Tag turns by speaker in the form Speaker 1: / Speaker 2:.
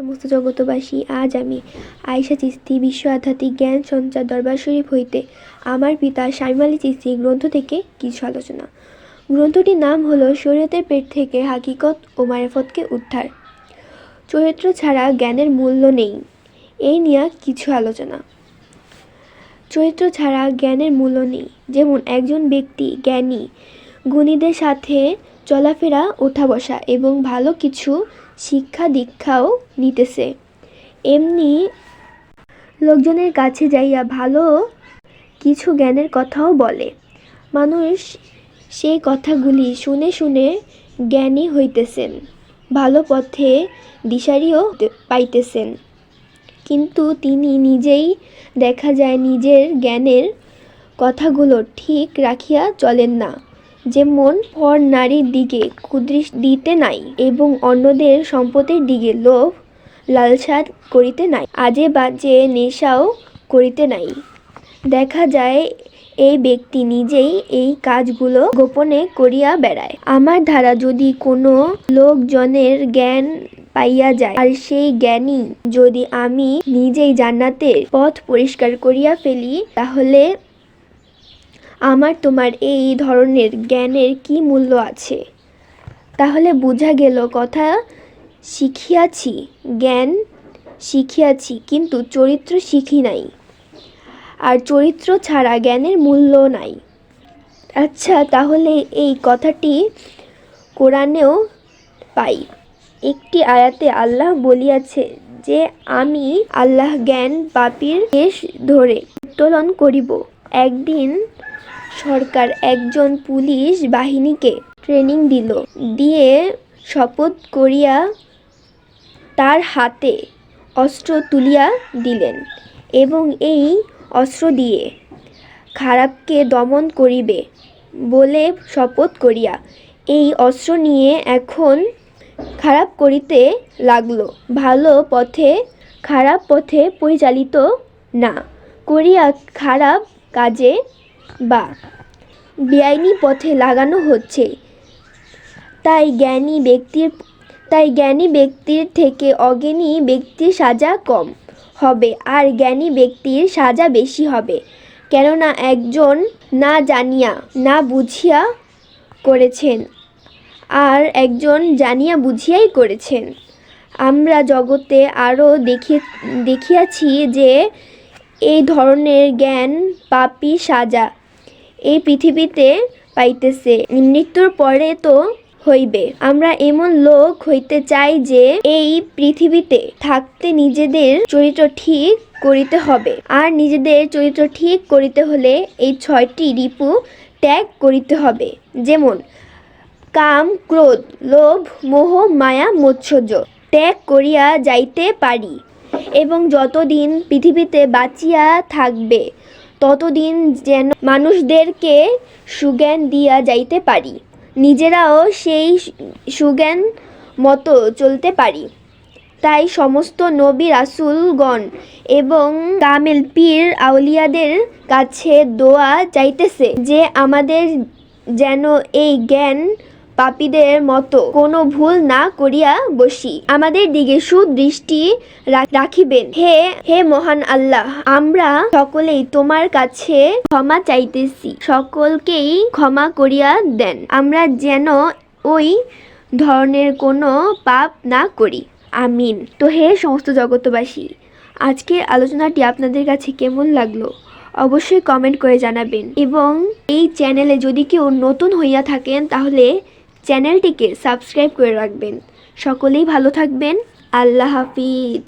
Speaker 1: সমস্ত জগতবাসী, আজ আমি আয়েশা চিশতি বিশ্ব আধ্যাত্মিক জ্ঞান সঞ্চার দরবার শরীফ হইতে আমার পিতা শামীম আলী চিশতি গ্রন্থ থেকে কিছু আলোচনা। গ্রন্থটির নাম হলো শরীয়তের পেট থেকে হাকিকত ও মারিফতকে উদ্ধার। চরিত্র ছাড়া জ্ঞানের মূল্য নেই, এই নিয়ে কিছু আলোচনা। চরিত্র ছাড়া জ্ঞানের মূল্য নেই। যেমন একজন ব্যক্তি জ্ঞানী গুণীদের সাথে চলাফেরা, ওঠা বসা এবং ভালো কিছু শিক্ষা দীক্ষাও নিতেছে, এমনি লোকজনের কাছে যাইয়া ভালো কিছু জ্ঞানের কথাও বলে। মানুষ সেই কথাগুলি শুনে শুনে জ্ঞানী হইতেছেন, ভালো পথে দিশারিও পাইতেছেন, কিন্তু তিনি নিজেই দেখা যায় নিজের জ্ঞানের কথাগুলো ঠিক রাখিয়া চলেন না। যেমন পর নারীর দিকে কুদৃষ্টি দিতে নাই এবং অন্যদের সম্পদের দিকে লোভ লালসা করিতে নাই, আজে বাজে নেশাও করিতে নাই। দেখা যায় এই ব্যক্তি নিজেই এই কাজগুলো গোপনে করিয়া বেড়ায়। আমার দ্বারা যদি কোনো লোকজনের জ্ঞান পাইয়া যায়, আর সেই জ্ঞানী যদি আমি নিজেই জান্নাতের পথ পরিষ্কার করিয়া ফেলি, তাহলে আমার তোমার এই ধরনের জ্ঞানের কি মূল্য আছে? তাহলে বোঝা গেল কথা শিখিয়াছি, জ্ঞান শিখিয়াছি, কিন্তু চরিত্র শিখি নাই, আর চরিত্র ছাড়া জ্ঞানের মূল্য নাই। আচ্ছা, তাহলে এই কথাটি কোরআনেও পাই। একটি আয়াতে আল্লাহ বলিয়াছে যে আমি আল্লাহ জ্ঞান পাপীর কেশ ধরে উত্তোলন করিব। একদিন সরকার একজন পুলিশ বাহিনীকে ট্রেনিং দিল, দিয়ে শপথ করিয়া তার হাতে অস্ত্র তুলিয়া দিলেন এবং এই অস্ত্র দিয়ে খারাপকে দমন করিবে বলে শপথ করিয়া এই অস্ত্র নিয়ে এখন খারাপ করিতে লাগলো। ভালো পথে খারাপ পথে পরিচালিত না করিয়া খারাপ কাজে বা বেআইনি পথে লাগানো হচ্ছে। তাই জ্ঞানী ব্যক্তির থেকে অজ্ঞানী ব্যক্তির সাজা কম হবে, আর জ্ঞানী ব্যক্তির সাজা বেশি হবে। কেননা একজন না জানিয়া না বুঝিয়া করেছেন, আর একজন জানিয়া বুঝিয়াই করেছেন। আমরা জগতে আরও দেখিয়াছি যে এই ধরনের জ্ঞান পাপী সাজা এই পৃথিবীতে পাইতেছে, মৃত্যুর পরে তো হইবে। আমরা এমন লোক হইতে চাই যে এই পৃথিবীতে থাকতে নিজেদের চরিত্র ঠিক করিতে হবে, আর নিজেদের চরিত্র ঠিক করিতে হলে এই 6টি রিপু ত্যাগ করিতে হবে। যেমন কাম, ক্রোধ, লোভ, মোহ, মায়া, মৎসর্য ত্যাগ করিয়া যাইতে পারি, এবং যতদিন পৃথিবীতে বাঁচিয়া থাকবে ততদিন যেন মানুষদেরকে সুজ্ঞান দিয়া যাইতে পারি, নিজেরাও সেই সুজ্ঞান মতো চলতে পারি। তাই সমস্ত নবী রাসূলগণ এবং কামেল পীর আউলিয়াদের কাছে দোয়া চাইতেছে যে আমাদের যেন এই জ্ঞান পাপীদের মতো কোনো ভুল না করিয়া বসি, আমাদের দিকে সুদৃষ্টি রাখিবেন। হে মহান আল্লাহ, আমরা সকলেই তোমার কাছে ক্ষমা চাইতেছি, সকলকেই ক্ষমা করিয়া দেন, আমরা যেন ওই ধরনের কোনো পাপ না করি। আমিন। তো হে সমস্ত জগতবাসী, আজকের আলোচনাটি আপনাদের কাছে কেমন লাগলো অবশ্যই কমেন্ট করে জানাবেন, এবং এই চ্যানেলে যদি কেউ নতুন হইয়া থাকেন তাহলে চ্যানেলটিকে সাবস্ক্রাইব করে রাখবেন। সকলেই ভালো থাকবেন। আল্লাহ হাফিজ।